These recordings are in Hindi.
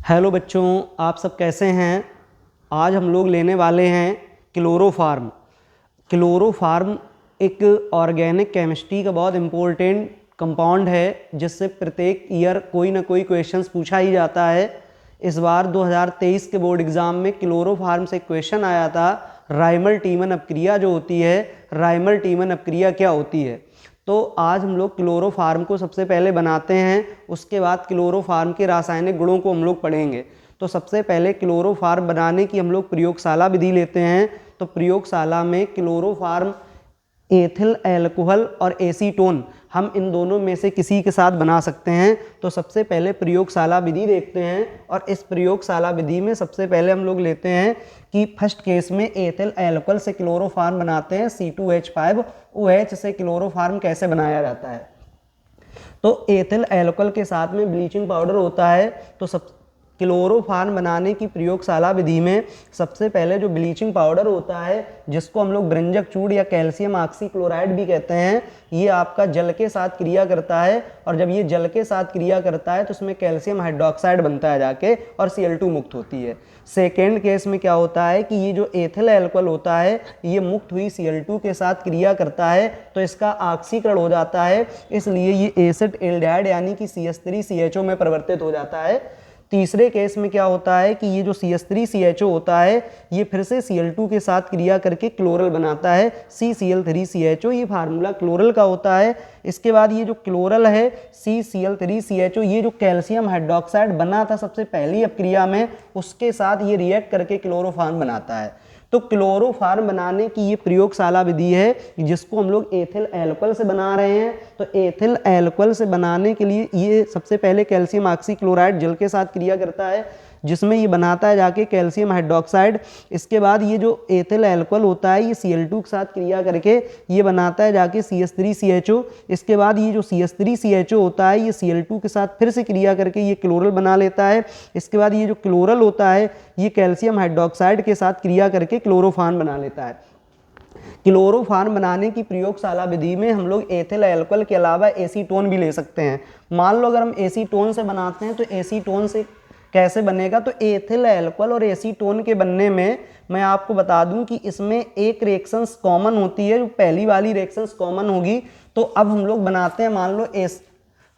हेलो बच्चों, आप सब कैसे हैं। आज हम लोग लेने वाले हैं क्लोरोफार्म। क्लोरोफार्म एक ऑर्गेनिक केमिस्ट्री का बहुत इम्पोर्टेंट कंपाउंड है जिससे प्रत्येक ईयर कोई ना कोई क्वेश्चंस पूछा ही जाता है। इस बार 2023 के बोर्ड एग्जाम में क्लोरोफार्म से क्वेश्चन आया था, राइमल टीमन अपक्रिया जो होती है, राइमल टीमन अपक्रिया क्या होती है। तो आज हम लोग क्लोरोफार्म को सबसे पहले बनाते हैं, उसके बाद क्लोरोफार्म के रासायनिक गुणों को हम लोग पढ़ेंगे। तो सबसे पहले क्लोरोफार्म बनाने की हम लोग प्रयोगशाला विधि लेते हैं। तो प्रयोगशाला में क्लोरोफार्म एथिल अल्कोहल और एसीटोन, हम इन दोनों में से किसी के साथ बना सकते हैं। तो सबसे पहले प्रयोगशाला विधि देखते हैं, और इस प्रयोगशाला विधि में सबसे पहले हम लोग लेते हैं कि फर्स्ट केस में एथिल अल्कोहल से क्लोरोफार्म बनाते हैं। C2H5OH से क्लोरोफार्म कैसे बनाया जाता है। तो एथिल अल्कोहल के साथ में ब्लीचिंग पाउडर होता है। तो सब क्लोरोफार्म बनाने की प्रयोगशाला विधि में सबसे पहले जो ब्लीचिंग पाउडर होता है, जिसको हम लोग ब्रंजक चूड़ या कैल्शियम ऑक्सीक्लोराइड भी कहते हैं, ये आपका जल के साथ क्रिया करता है। और जब ये जल के साथ क्रिया करता है तो उसमें कैल्शियम हाइड्रोक्साइड बनता है जाके, और Cl2 मुक्त होती है। सेकेंड केस में क्या होता है कि ये जो एथिल अल्कोहल होता है, ये मुक्त हुई Cl2 के साथ क्रिया करता है तो इसका ऑक्सीकरण हो जाता है, इसलिए ये एसिड एल्डिहाइड यानी कि CH3CHO में परिवर्तित हो जाता है। तीसरे केस में क्या होता है कि ये जो CH3CHO होता है, ये फिर से Cl2 के साथ क्रिया करके क्लोरल बनाता है, CCl3CHO। ये फार्मूला क्लोरल का होता है। इसके बाद ये जो क्लोरल है CCl3CHO, ये जो कैल्शियम हाइड्रोक्साइड बना था सबसे पहली अपक्रिया में, उसके साथ ये रिएक्ट करके क्लोरोफार्म बनाता है। तो क्लोरोफार्म बनाने की ये प्रयोगशाला विधि है जिसको हम लोग एथिल अल्कोहल से बना रहे हैं। तो एथिल अल्कोहल से बनाने के लिए ये सबसे पहले कैल्शियम ऑक्सीक्लोराइड जल के साथ क्रिया करता है, जिसमें ये बनाता है जाके कैल्शियम हाइड्रोक्साइड। इसके बाद ये जो एथिल अल्कोहल होता है, ये Cl2 के साथ क्रिया करके ये बनाता है जाके CH3CHO। इसके बाद ये जो CH3CHO होता है, ये Cl2 के साथ फिर से क्रिया करके ये क्लोरल बना लेता है। इसके बाद ये जो क्लोरल होता है, ये कैल्शियम हाइड्रोक्साइड के साथ क्रिया करके क्लोरोफार्म बना लेता है। क्लोरोफार्म बनाने की प्रयोगशाला विधि में हम लोग एथिल अल्कोहल के अलावा एसीटोन भी ले सकते हैं। मान लो अगर हम एसीटोन से बनाते हैं तो एसीटोन से कैसे बनेगा। तो एथिल अल्कोहल और एसीटोन के बनने में मैं आपको बता दूं कि इसमें एक रिएक्शंस कॉमन होती है, जो पहली वाली रिएक्शंस कॉमन होगी। तो अब हम लोग बनाते हैं, मान लो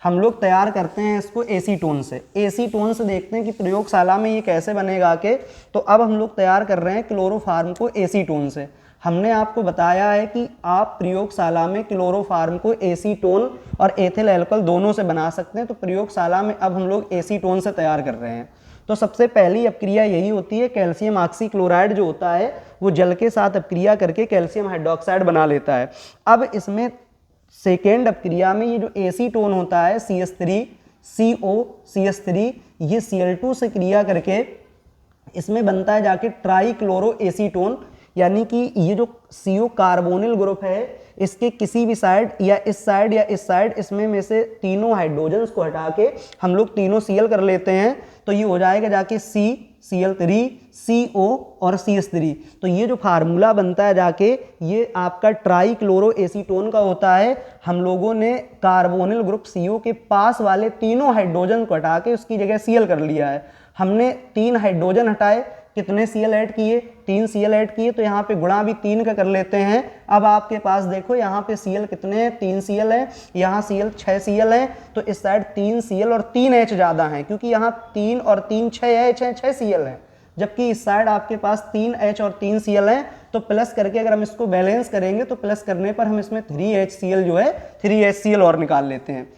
हम लोग तैयार करते हैं इसको एसीटोन से। एसीटोन से देखते हैं कि प्रयोगशाला में ये कैसे बनेगा के। तो अब हम लोग तैयार कर रहे हैं क्लोरोफार्म को एसीटोन से। हमने आपको बताया है कि आप प्रयोगशाला में क्लोरोफार्म को एसीटोन और एथिल अल्कोहल दोनों से बना सकते हैं। तो प्रयोगशाला में अब हम लोग एसीटोन से तैयार कर रहे हैं। तो सबसे पहली अपक्रिया यही होती है, कैल्शियम ऑक्सीक्लोराइड जो होता है वो जल के साथ अपक्रिया करके कैल्शियम हाइड्रोक्साइड बना लेता है। अब इसमें सेकेंड अपक्रिया में ये जो एसीटोन होता है CH3CO, ये Cl2 से क्रिया करके इसमें बनता है जाके ट्राईक्लोरो एसीटोन, यानी कि ये जो CO कार्बोनिल ग्रुप है, इसके किसी भी साइड या इस साइड या इस साइड, इसमें में से तीनों हाइड्रोजन्स को हटा के हम लोग तीनों Cl कर लेते हैं। तो ये हो जाएगा जाके Cl3, CO और CH3। तो ये जो फार्मूला बनता है जाके, ये आपका ट्राईक्लोरो एसीटोन का होता है। हम लोगों ने कार्बोनिल ग्रुप CO के पास वाले तीनों हाइड्रोजन को हटा के उसकी जगह Cl कर लिया है। हमने 3 हाइड्रोजन हटाए, कितने Cl ऐड किए, 3 Cl ऐड किए। तो यहाँ पे गुणा भी 3 का कर लेते हैं। अब आपके पास देखो यहाँ पे Cl कितने हैं, 3 Cl है, यहाँ Cl 6 Cl है। तो इस साइड 3 Cl और 3 H ज़्यादा हैं, क्योंकि यहाँ 3 और 3 6 H हैं, 6 Cl हैं। जबकि इस साइड आपके पास 3 H और 3 Cl है। तो प्लस करके अगर हम इसको बैलेंस करेंगे तो प्लस करने पर हम इसमें 3HCl जो है 3HCl और निकाल लेते हैं।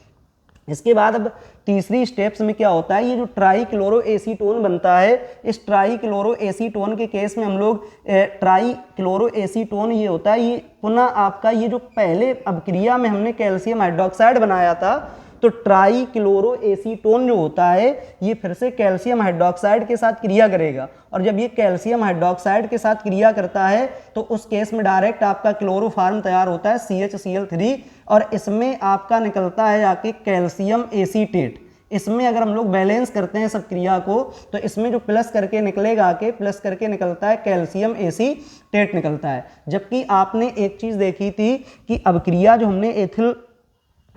इसके बाद अब तीसरी स्टेप्स में क्या होता है, ये जो ट्राईक्लोरो एसीटोन बनता है, इस ट्राईक्लोरो एसीटोन के केस में हम लोग ट्राईक्लोरो एसीटोन ये होता है, ये पुनः आपका ये जो पहले अपक्रिया में हमने कैल्शियम हाइड्रोक्साइड बनाया था, तो ट्राईक्लोरो एसीटोन जो होता है ये फिर से कैल्शियम हाइड्रोक्साइड के साथ क्रिया करेगा। और जब ये कैल्शियम हाइड्रोक्साइड के साथ क्रिया करता है तो उस केस में डायरेक्ट आपका क्लोरोफार्म तैयार होता है CHCl3, और इसमें आपका निकलता है जाके कैल्शियम एसीटेट। इसमें अगर हम लोग बैलेंस करते हैं सब क्रिया को, तो इसमें जो प्लस करके निकलेगा के प्लस करके निकलता है कैल्शियम एसीटेट निकलता है। जबकि आपने एक चीज़ देखी थी कि अबक्रिया जो हमने एथिल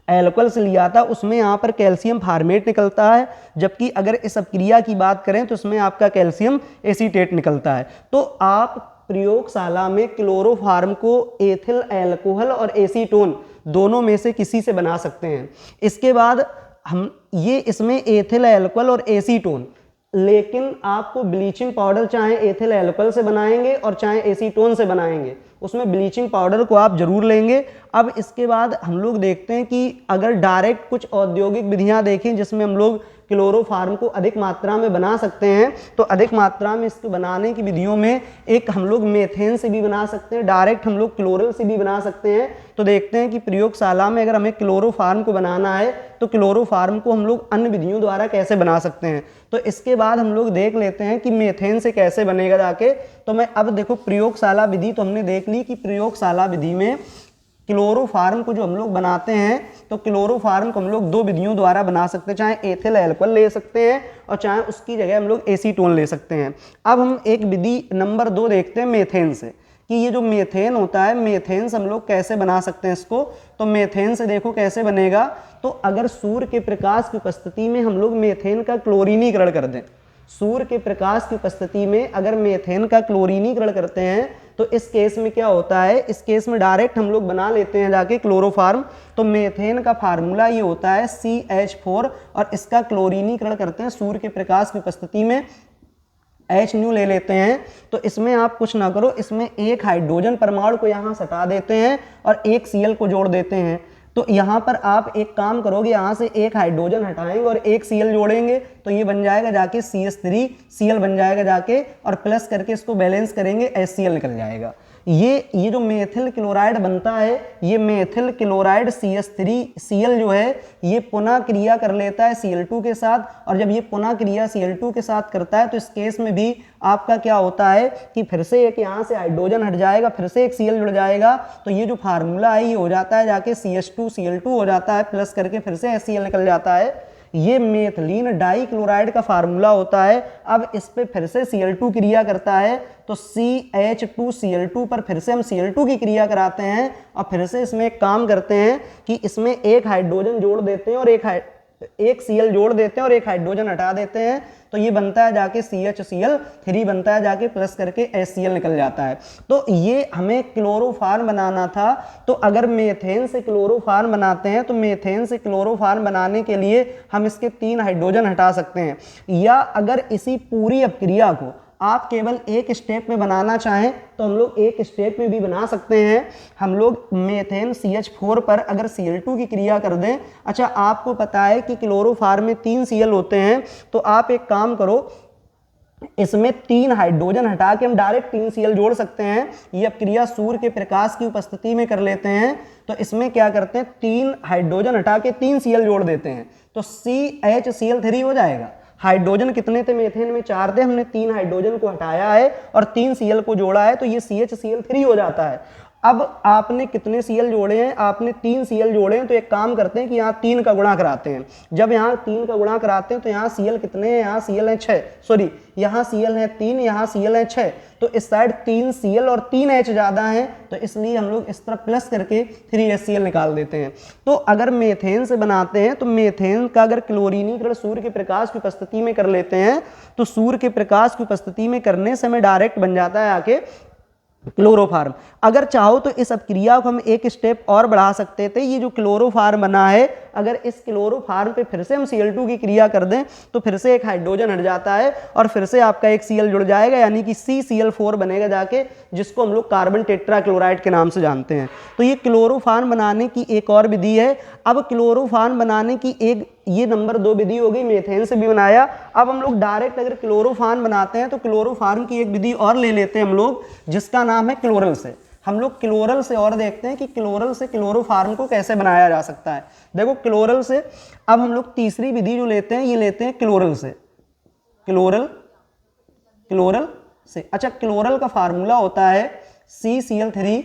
एल्कोहल से लिया था उसमें यहाँ पर कैल्शियम फार्मेट निकलता है, जबकि अगर इस अपक्रिया की बात करें तो उसमें आपका कैल्शियम एसीटेट निकलता है। तो आप प्रयोगशाला में क्लोरोफार्म को एथिल एल्कोहल और एसीटोन दोनों में से किसी से बना सकते हैं। इसके बाद हम ये इसमें एथिल एल्कोहल और एसीटोन, लेकिन आपको ब्लीचिंग पाउडर चाहे एथिल एल्कोहल से बनाएंगे और चाहे एसीटोन से बनाएंगे, उसमें ब्लीचिंग पाउडर को आप जरूर लेंगे। अब इसके बाद हम लोग देखते हैं कि अगर डायरेक्ट कुछ औद्योगिक विधियां देखें जिसमें हम लोग क्लोरोफार्म को अधिक मात्रा में बना सकते हैं, तो अधिक मात्रा में इसको बनाने की विधियों में एक हम लोग मेथेन से भी बना सकते हैं, डायरेक्ट हम लोग क्लोरल से भी बना सकते हैं। तो देखते हैं कि प्रयोगशाला में अगर हमें क्लोरोफार्म को बनाना है तो क्लोरोफार्म को हम लोग अन्य विधियों द्वारा कैसे बना सकते हैं। तो इसके बाद हम लोग देख लेते हैं कि मेथेन से कैसे बनेगा जाके। तो मैं अब देखो प्रयोगशाला विधि तो हमने देख ली कि प्रयोगशाला विधि में क्लोरोफार्म को जो हम लोग बनाते हैं तो क्लोरोफार्म को हम लोग दो विधियों द्वारा बना सकते हैं, चाहे एथिल एल्कोहल ले सकते हैं और चाहे उसकी जगह हम लोग एसीटोन ले सकते हैं। अब हम एक विधि नंबर 2 देखते हैं मेथेन से, कि ये जो मेथेन होता है मेथेन से हम लोग कैसे बना सकते हैं इसको। तो मेथेन से देखो कैसे बनेगा। तो अगर सूर्य के प्रकाश की उपस्थिति में हम लोग मेथेन का क्लोरीनीकरण कर दें, सूर्य के प्रकाश की उपस्थिति में अगर मेथेन का क्लोरीनीकरण करते हैं तो इस केस में क्या होता है, इस केस में डायरेक्ट हम लोग बना लेते हैं जाके क्लोरोफार्म। तो मेथेन का फार्मूला ये होता है CH4 और इसका क्लोरीनीकरण करते हैं सूर्य के प्रकाश की उपस्थिति में, H न्यू ले लेते हैं। तो इसमें आप कुछ ना करो, इसमें एक हाइड्रोजन परमाणु को यहाँ सटा देते हैं और एक Cl को जोड़ देते हैं। तो यहाँ पर आप एक काम करोगे, यहाँ से एक हाइड्रोजन हटाएंगे और एक Cl जोड़ेंगे तो ये बन जाएगा जाके CH3Cl बन जाएगा जाके, और प्लस करके इसको बैलेंस करेंगे HCl निकल जाएगा। ये जो मेथिल क्लोराइड बनता है, ये मेथिल क्लोराइड CH3Cl जो है ये पुनः क्रिया कर लेता है Cl2 के साथ, और जब ये पुनः क्रिया Cl2 के साथ करता है तो इस केस में भी आपका क्या होता है कि फिर से एक यहाँ से हाइड्रोजन हट जाएगा, फिर से एक Cl जुड़ जाएगा। तो ये जो फार्मूला है ये हो जाता है जाके CH2Cl2 हो जाता है, प्लस करके फिर से HCl निकल जाता है। ये मेथिलीन डाई क्लोराइड का फार्मूला होता है। अब इस पे फिर से Cl2 क्रिया करता है तो CH2Cl2 पर फिर से हम Cl2 की क्रिया कराते हैं और फिर से इसमें एक काम करते हैं कि इसमें एक हाइड्रोजन जोड़ देते हैं और एक Cl जोड़ देते हैं और एक हाइड्रोजन हटा देते हैं। तो ये बनता है जाके CHCl3 बनता है जाके, प्लस करके HCl निकल जाता है। तो ये हमें क्लोरोफार्म बनाना था। तो अगर मेथेन से क्लोरोफार्म बनाते हैं तो मेथेन से क्लोरोफार्म बनाने के लिए हम इसके 3 हाइड्रोजन हटा सकते हैं, या अगर इसी पूरी अपक्रिया को आप केवल एक स्टेप में बनाना चाहें तो हम लोग एक स्टेप में भी बना सकते हैं। हम लोग मेथेन CH4 पर अगर Cl2 की क्रिया कर दें, अच्छा आपको पता है कि क्लोरोफार्म में 3 Cl होते हैं, तो आप एक काम करो, इसमें 3 हाइड्रोजन हटा के हम डायरेक्ट 3 Cl जोड़ सकते हैं। ये अपक्रिया सूर्य के प्रकाश की उपस्थिति में कर लेते हैं। तो इसमें क्या करते हैं, 3 हाइड्रोजन हटा के 3 Cl जोड़ देते हैं तो CHCl3 हो जाएगा। हाइड्रोजन कितने थे मेथेन में, 4 थे, हमने 3 हाइड्रोजन को हटाया है और 3 Cl को जोड़ा है तो ये CHCl3 हो जाता है। अब आपने कितने Cl जोड़े हैं, आपने 3 Cl जोड़े हैं, तो एक काम करते हैं कि यहाँ 3 का गुणा कराते हैं। जब यहाँ 3 का गुणा कराते हैं तो यहाँ Cl कितने हैं, यहाँ Cl है 6, सॉरी यहाँ Cl है 3, यहाँ Cl है 6, तो इस साइड 3 Cl और 3 H ज़्यादा हैं, तो इसलिए हम लोग इस तरफ प्लस करके 3 HCl निकाल देते हैं। तो अगर मेथेन से बनाते हैं तो मेथेन का अगर क्लोरीनीकरण सूर्य के प्रकाश की उपस्थिति में कर लेते हैं तो सूर्य के प्रकाश की उपस्थिति में करने से हमें डायरेक्ट बन जाता है आके क्लोरोफार्म। अगर चाहो तो इस अपक्रिया को हम एक स्टेप और बढ़ा सकते थे। ये जो क्लोरोफार्म बना है, अगर इस क्लोरोफार्म पे फिर से हम Cl2 की क्रिया कर दें तो फिर से एक हाइड्रोजन हट जाता है और फिर से आपका एक Cl जुड़ जाएगा, यानी कि CCl4 बनेगा जाके, जिसको हम लोग कार्बन टेट्राक्लोराइड के नाम से जानते हैं। तो ये क्लोरोफार्म बनाने की एक और विधि है। अब क्लोरोफार्म बनाने की एक ये नंबर 2 विधि हो गई, मेथेन से भी बनाया। अब हम लोग डायरेक्ट अगर क्लोरोफार्म बनाते हैं तो क्लोरोफार्म की एक विधि और ले लेते हैं हम लोग, जिसका नाम है क्लोरल से। हम लोग क्लोरल से और देखते हैं कि क्लोरल से क्लोरोफार्म को कैसे बनाया जा सकता है। देखो क्लोरल से अब हम लोग तीसरी विधि जो लेते हैं, ये लेते हैं क्लोरल से। क्लोरल से, अच्छा क्लोरल का फार्मूला होता है CCl3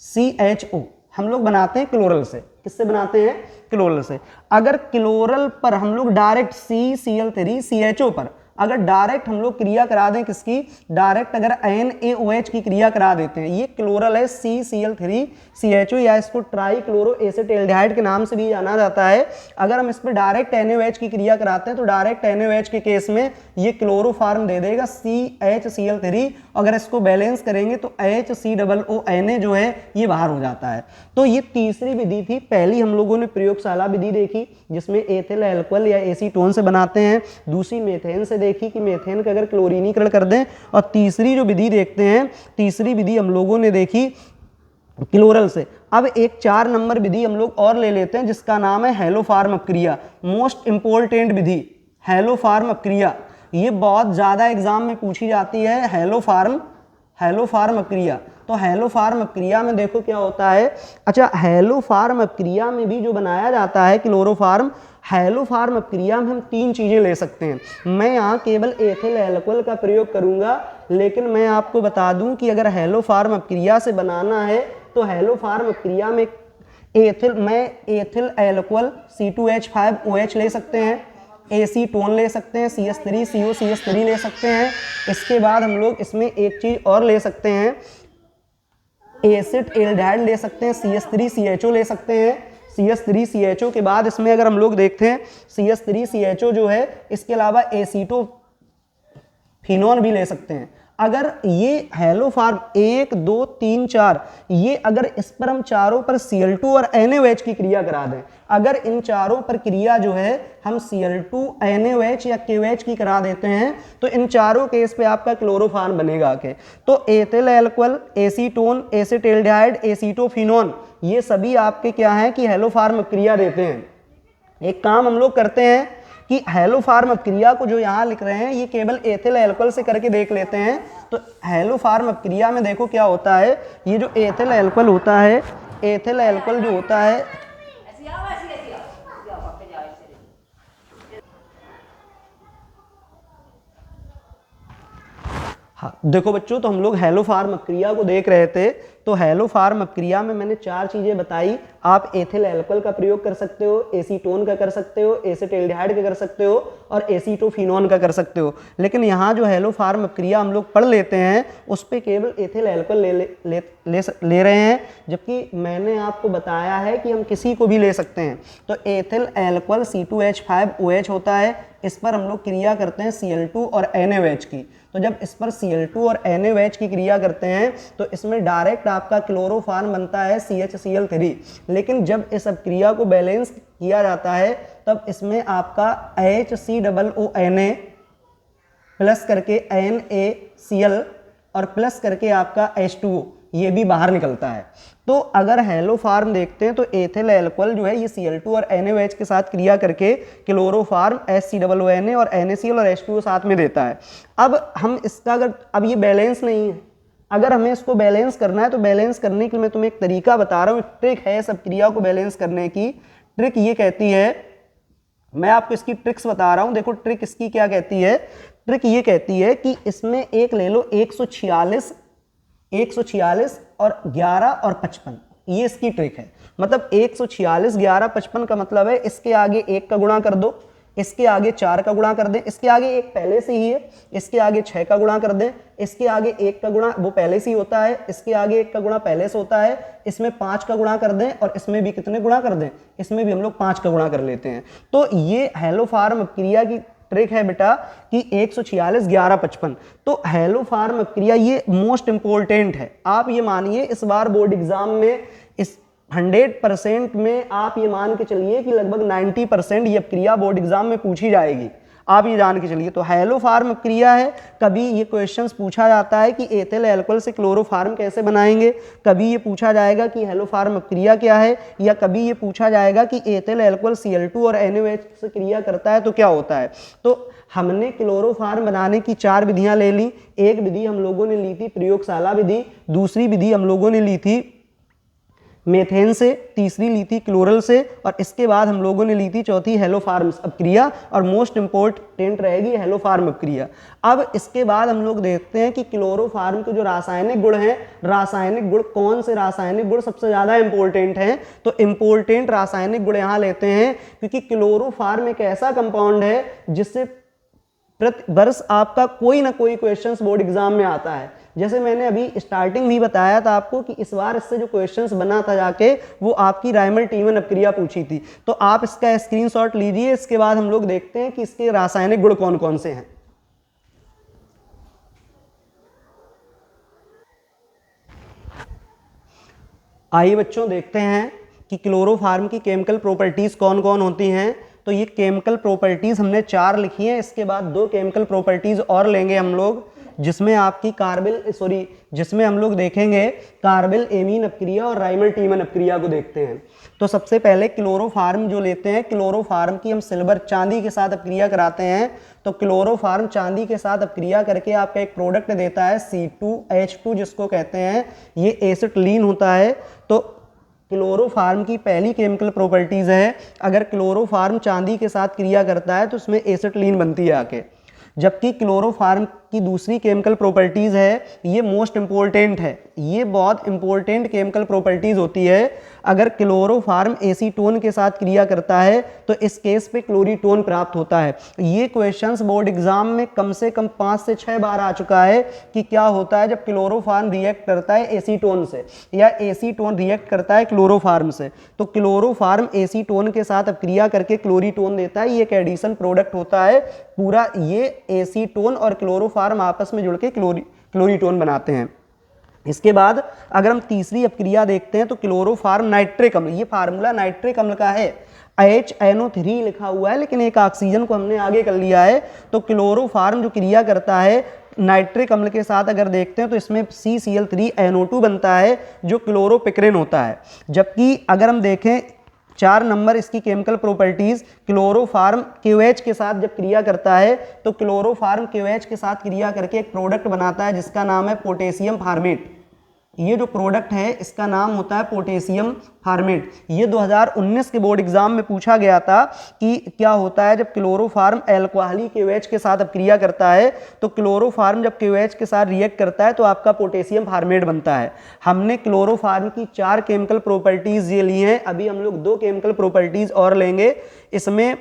CHO। हम लोग बनाते हैं क्लोरल से। किससे बनाते हैं, क्लोरल से। अगर क्लोरल पर हम लोग डायरेक्ट CCl3 CHO पर अगर डायरेक्ट हम लोग क्रिया करा दें किसकी, डायरेक्ट अगर NaOH की क्रिया करा देते हैं, ये क्लोरल है CCl3CHO या इसको ट्राई क्लोरो एसिटेल्डिहाइड के नाम से भी जाना जाता है। अगर हम इस पर डायरेक्ट NaOH की क्रिया कराते हैं तो डायरेक्ट NaOH के केस में ये क्लोरोफार्म दे देगा CHCl3, अगर इसको बैलेंस करेंगे तो HCOONA जो है ये बाहर हो जाता है। तो ये तीसरी विधि थी। पहली हम लोगों ने प्रयोगशाला विधि देखी जिसमें एथिल अल्कोहल या एसीटोन से बनाते हैं, दूसरी मेथेन से देखी कि मेथेन का अगर क्लोरीनीकरण कर दें, और तीसरी जो विधि देखते हैं, तीसरी विधि हम लोगों ने देखी क्लोरल से। अब एक 4 नंबर विधि हम लोग और ले लेते हैं जिसका नाम है हेलोफार्म अपक्रिया, मोस्ट इंपॉर्टेंट विधि हेलोफार्म अपक्रिया। ये बहुत ज़्यादा एग्जाम में पूछी जाती है, हेलोफार्म अपक्रिया। तो हेलोफार्म अपक्रिया में देखो क्या होता है। अच्छा, हेलोफार्म अपक्रिया में भी जो बनाया जाता है क्लोरोफार्म, हेलोफार्म अपक्रिया में हम 3 चीज़ें ले सकते हैं। मैं यहाँ केवल एथिल अल्कोहल का प्रयोग करूँगा, लेकिन मैं आपको बता दूँ कि अगर हेलोफार्म अपक्रिया से बनाना है तो हेलोफार्म अपक्रिया में एथिल अल्कोहल C2H5OH ले सकते हैं, एसीटोन ले सकते हैं, CH3CO ले सकते हैं। इसके बाद हम लोग इसमें एक चीज़ और ले सकते हैं, एसिटेल्डिहाइड ले सकते हैं, CH3CHO ले सकते हैं। CH3CHO के बाद इसमें अगर हम लोग देखते हैं CH3CHO जो है, इसके अलावा एसीटोफिनोन भी ले सकते हैं। अगर ये हेलोफार्म 1 2 3 4 ये अगर इस पर हम चारों पर Cl2 और NaOH की क्रिया करा दें, अगर इन चारों पर क्रिया जो है हम Cl2 NaOH या KOH की करा देते हैं तो इन चारों केस पे आपका क्लोरोफार्म बनेगा के। तो ethyl alcohol, acetone, acetaldehyde, acetophenone ये सभी आपके क्या हैं कि हेलोफार्म क्रिया देते हैं। एक काम हम लोग करते हैं कि हेलोफार्म अपक्रिया को जो यहाँ लिख रहे हैं ये केवल एथिल अल्कोहल से करके देख लेते हैं। तो हेलोफार्म अपक्रिया में देखो क्या होता है, ये जो एथिल अल्कोहल होता है, एथिल अल्कोहल जो होता है, हाँ देखो बच्चों, तो हम लोग हेलोफार्म अपक्रिया को देख रहे थे। तो हेलोफार्म अपक्रिया में मैंने 4 चीजें बताई। आप एथिल अल्कोहल का प्रयोग कर सकते हो, एसीटोन का कर सकते हो, एसिटेल्डिहाइड का कर सकते हो और एसीटोफिनोन का कर सकते हो। लेकिन यहाँ जो हेलोफार्म अपक्रिया हम लोग पढ़ लेते हैं उस पर केवल एथिल अल्कोहल ले रहे हैं, जबकि मैंने आपको बताया है कि हम किसी को भी ले सकते हैं। तो एथिल अल्कोहल C2H5OH होता है, इस पर हम लोग क्रिया करते हैं Cl2 और NaOH की। तो जब इस पर Cl2 और NaOH की क्रिया करते हैं तो इसमें डायरेक्ट आपका क्लोरोफार्म बनता है CHCl3। लेकिन जब इस अपक्रिया को बैलेंस किया जाता है तब इसमें आपका HCOONA प्लस करके NaCl और प्लस करके आपका H2O ये भी बाहर निकलता है। तो अगर हेलोफार्म देखते हैं तो एथिल अल्कोहल जो है ये Cl2 और NaOH के साथ क्रिया करके क्लोरोफार्म HCOONA और NaCl और H2O साथ में देता है। अब हम इसका अब ये बैलेंस नहीं है, अगर हमें इसको बैलेंस करना है तो बैलेंस करने के लिए मैं तुम्हें एक तरीका बता रहा हूँ, ट्रिक है सब क्रिया को बैलेंस करने की। ट्रिक ये कहती है, मैं आपको इसकी ट्रिक्स बता रहा हूँ। देखो ट्रिक इसकी क्या कहती है, ट्रिक ये कहती है कि इसमें एक ले लो 146 और 11 और 55, ये इसकी ट्रिक है। मतलब 146 11 55 का मतलब है इसके आगे 1 का गुणा कर दो, इसके आगे 4 का गुणा कर दें, इसके आगे 1 पहले से ही है, इसके आगे 6 का गुणा कर दें, इसके आगे 1 का गुणा वो पहले से ही होता है, इसके आगे 1 का गुणा पहले से होता है, इसमें 5 का गुणा कर दें और इसमें भी कितने गुणा कर दें, इसमें भी हम लोग 5 का गुणा कर लेते हैं। तो ये हेलोफार्म अपक्रिया की ट्रिक है बेटा कि 146 11 55। तो हेलोफार्म अपक्रिया ये मोस्ट इंपॉर्टेंट है। आप ये मानिए इस बार बोर्ड एग्जाम में इस 100% में आप ये मान के चलिए कि लगभग 90% ये अपक्रिया बोर्ड एग्जाम में पूछी जाएगी, आप ये जान के चलिए। तो हेलोफार्म अपक्रिया है, कभी ये क्वेश्चंस पूछा जाता है कि एथिल अल्कोहल से क्लोरोफार्म कैसे बनाएंगे, कभी ये पूछा जाएगा कि हेलोफार्म अपक्रिया क्या है, या कभी ये पूछा जाएगा कि एथिल अल्कोहल Cl2 और NaOH से क्रिया करता है तो क्या होता है। तो हमने क्लोरोफार्म बनाने की 4 विधियां ले ली। एक विधि हम लोगों ने ली थी प्रयोगशाला विधि, दूसरी विधि हम लोगों ने ली थी मेथेन से, तीसरी ली थी क्लोरल से, और इसके बाद हम लोगों ने ली थी चौथी हेलोफार्म अपक्रिया, और मोस्ट इंपॉर्टेंट रहेगी हेलोफार्म अपक्रिया। अब इसके बाद हम लोग देखते हैं कि क्लोरोफार्म के जो रासायनिक गुण हैं, रासायनिक गुण कौन से रासायनिक गुण सबसे ज़्यादा इंपॉर्टेंट हैं। तो इंपॉर्टेंट रासायनिक गुण यहाँ लेते हैं क्योंकि क्लोरोफार्म एक ऐसा कंपाउंड है जिससे प्रति वर्ष आपका कोई ना कोई क्वेश्चंस बोर्ड एग्जाम में आता है। जैसे मैंने अभी स्टार्टिंग भी बताया था आपको कि इस बार इससे जो क्वेश्चंस बना था जाके वो आपकी राइमल टीमन अपक्रिया पूछी थी। तो आप इसका स्क्रीनशॉट लीजिए, इसके बाद हम लोग देखते हैं कि इसके रासायनिक गुण कौन कौन से हैं। आइए बच्चों देखते हैं कि क्लोरोफार्म की केमिकल प्रॉपर्टीज कौन कौन होती हैं। तो ये केमिकल प्रॉपर्टीज हमने 4 लिखी हैं, इसके बाद 2 केमिकल प्रॉपर्टीज और लेंगे हम लोग, जिसमें आपकी जिसमें हम लोग देखेंगे कार्बिल एमीन अपक्रिया और राइमल टीमन अपक्रिया को देखते हैं। तो सबसे पहले क्लोरोफार्म जो लेते हैं, क्लोरोफार्म की हम सिल्वर चांदी के साथ अपक्रिया कराते हैं। तो क्लोरोफार्म चांदी के साथ अपक्रिया करके आपका एक प्रोडक्ट देता है C2H2 जिसको कहते हैं, ये एसिटिलीन होता है। तो क्लोरोफार्म की पहली केमिकल प्रॉपर्टीज है, अगर क्लोरोफार्म चांदी के साथ क्रिया करता है तो उसमें एसिटिलीन बनती है आके। जबकि क्लोरोफार्म की दूसरी केमिकल प्रॉपर्टीज है, ये मोस्ट इंपॉर्टेंट है, ये बहुत इंपॉर्टेंट केमिकल प्रॉपर्टीज होती है। अगर क्लोरोफार्म एसीटोन के साथ क्रिया करता है तो इस केस पे क्लोरीटोन प्राप्त होता है। ये क्वेश्चंस बोर्ड एग्जाम में कम से कम 5 से 6 बार आ चुका है कि क्या होता है जब क्लोरोफार्म रिएक्ट करता है एसीटोन से या एसीटोन रिएक्ट करता है क्लोरोफार्म से। तो क्लोरोफार्म एसीटोन के साथ अपक्रिया करके क्लोरीटोन देता है, ये एक एडिशन प्रोडक्ट होता है पूरा। ये एसीटोन और क्लोरोफार्म आपस में जुड़ के क्लोरीटोन बनाते हैं। इसके बाद अगर हम तीसरी अपक्रिया देखते हैं तो क्लोरोफार्म नाइट्रिक अम्ल, ये फार्मूला नाइट्रिक अम्ल का है, HNO3 लिखा हुआ है लेकिन एक ऑक्सीजन को हमने आगे कर लिया है। तो क्लोरोफार्म जो क्रिया करता है नाइट्रिक अम्ल के साथ अगर देखते हैं तो इसमें CCl3NO2 बनता है जो क्लोरोपिक्रिन होता है। जबकि अगर हम देखें 4 नंबर इसकी केमिकल प्रॉपर्टीज, क्लोरोफार्म KOH के साथ जब क्रिया करता है तो क्लोरोफार्म KOH के साथ क्रिया करके एक प्रोडक्ट बनाता है जिसका नाम है पोटेशियम फार्मेट। ये जो प्रोडक्ट है इसका नाम होता है पोटेशियम फार्मेट। ये 2019 के बोर्ड एग्जाम में पूछा गया था कि क्या होता है जब क्लोरोफार्म अल्कोहली KOH के साथ अपक्रिया करता है। तो क्लोरोफार्म जब KOH के साथ रिएक्ट करता है तो आपका पोटेशियम फार्मेट बनता है। हमने क्लोरोफार्म की 4 केमिकल प्रॉपर्टीज ये ली हैं, अभी हम लोग 2 केमिकल प्रॉपर्टीज और लेंगे। इसमें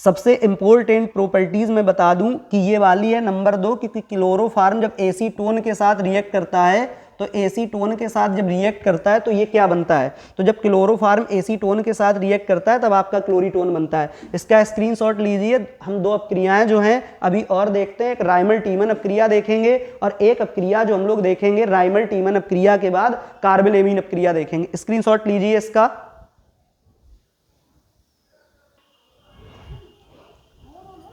सबसे इंपॉर्टेंट प्रॉपर्टीज मैं बता दूं कि ये वाली है नंबर 2, क्योंकि क्लोरोफार्म जब एसीटोन के साथ रिएक्ट करता है तो एसीटोन के साथ जब रिएक्ट करता है तो ये क्या बनता है, तो जब क्लोरोफार्म एसीटोन के साथ रिएक्ट करता है तब आपका क्लोरीटोन बनता है। इसका स्क्रीनशॉट लीजिए। हम 2 अपक्रियाएं जो हैं अभी और देखते हैं, एक राइमल टीमन अपक्रिया देखेंगे और एक अपक्रिया जो हम लोग देखेंगे राइमल टीमन अपक्रिया के बाद कार्बिल एमीन अपक्रिया देखेंगे। स्क्रीनशॉट लीजिए इसका।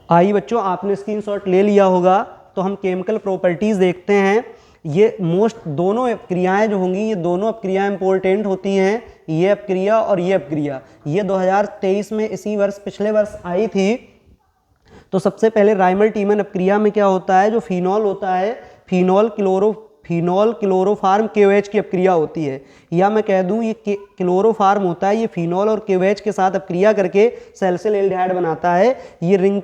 आइए बच्चों, आपने स्क्रीनशॉट ले लिया होगा तो हम केमिकल प्रॉपर्टीज देखते हैं। ये दोनों अपक्रियाएं जो होंगी, ये दोनों अपक्रियाएं इंपॉर्टेंट होती हैं, ये अपक्रिया और ये अपक्रिया। ये 2023 में इसी वर्ष पिछले वर्ष आई थी। तो सबसे पहले राइमल टीमन अपक्रिया में क्या होता है, जो फिनॉल होता है, फिनॉल क्लोरोफार्म KOH की अपक्रिया होती है, या मैं कह दूं ये क्लोरोफार्म होता है, ये फिनॉल और KOH के साथ अपक्रिया करके सैलिसिल एल्डिहाइड बनाता है। ये रिंग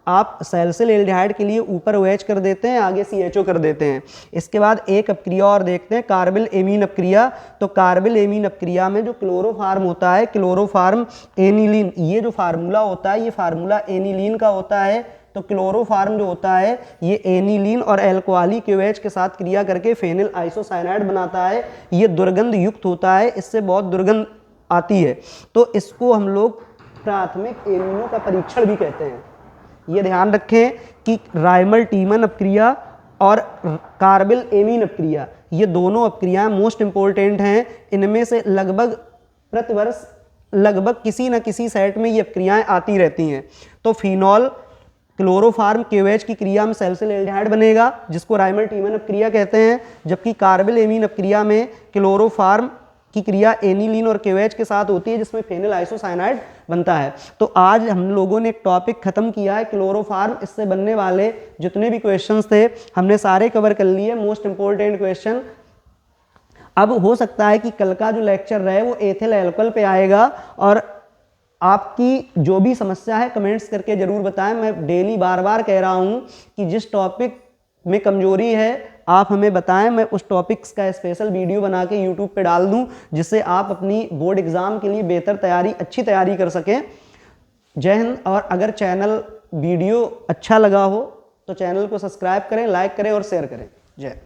आप सैलिसिल एल्डिहाइड के लिए ऊपर OH कर देते हैं, आगे CHO कर देते हैं। इसके बाद एक अपक्रिया और देखते हैं, कार्बिल एमीन अपक्रिया। तो कार्बिल एमीन अपक्रिया में जो क्लोरोफार्म होता है, क्लोरोफार्म एनिलीन, ये जो फार्मूला होता है ये फार्मूला एनिलीन का होता है। तो क्लोरोफार्म जो होता है ये एनिलीन और अल्कोहली KOH के साथ क्रिया करके फेनिल आइसोसाइनाइड बनाता है। ये दुर्गंध युक्त होता है, इससे बहुत दुर्गंध आती है। तो इसको हम लोग प्राथमिक एमिनो का परीक्षण भी कहते हैं। ये ध्यान रखें कि राइमल टीमन अपक्रिया और कार्बिल एमीन अपक्रिया, ये दोनों अपक्रियाएं मोस्ट इंपॉर्टेंट हैं। इनमें से लगभग प्रतिवर्ष लगभग किसी न किसी सेट में ये अपक्रियाएं आती रहती हैं। तो फिनॉल क्लोरोफार्म KOH की क्रिया में सैलिसिल एल्डिहाइड बनेगा जिसको राइमल टीमन अपक्रिया कहते हैं, जबकि कार्बिल एमीन अपक्रिया में क्लोरोफार्म की क्रिया एनिलीन और KOH के साथ होती है जिसमें फेनिल आइसोसाइनाइड बनता है। तो आज हम लोगों ने एक टॉपिक खत्म किया है क्लोरोफार्म। इससे बनने वाले जितने भी क्वेश्चंस थे हमने सारे कवर कर लिए, मोस्ट इंपॉर्टेंट क्वेश्चन। अब हो सकता है कि कल का जो लेक्चर रहे वो एथिल एल्कोहल पे आएगा, और आपकी जो भी समस्या है कमेंट्स करके जरूर बताएं। मैं डेली बार बार कह रहा हूं कि जिस टॉपिक में कमजोरी है आप हमें बताएं, मैं उस टॉपिक्स का स्पेशल वीडियो बना के यूट्यूब पे डाल दूं जिससे आप अपनी बोर्ड एग्जाम के लिए बेहतर तैयारी, अच्छी तैयारी कर सकें। जय हिंद। और अगर चैनल वीडियो अच्छा लगा हो तो चैनल को सब्सक्राइब करें, लाइक करें और शेयर करें। जय।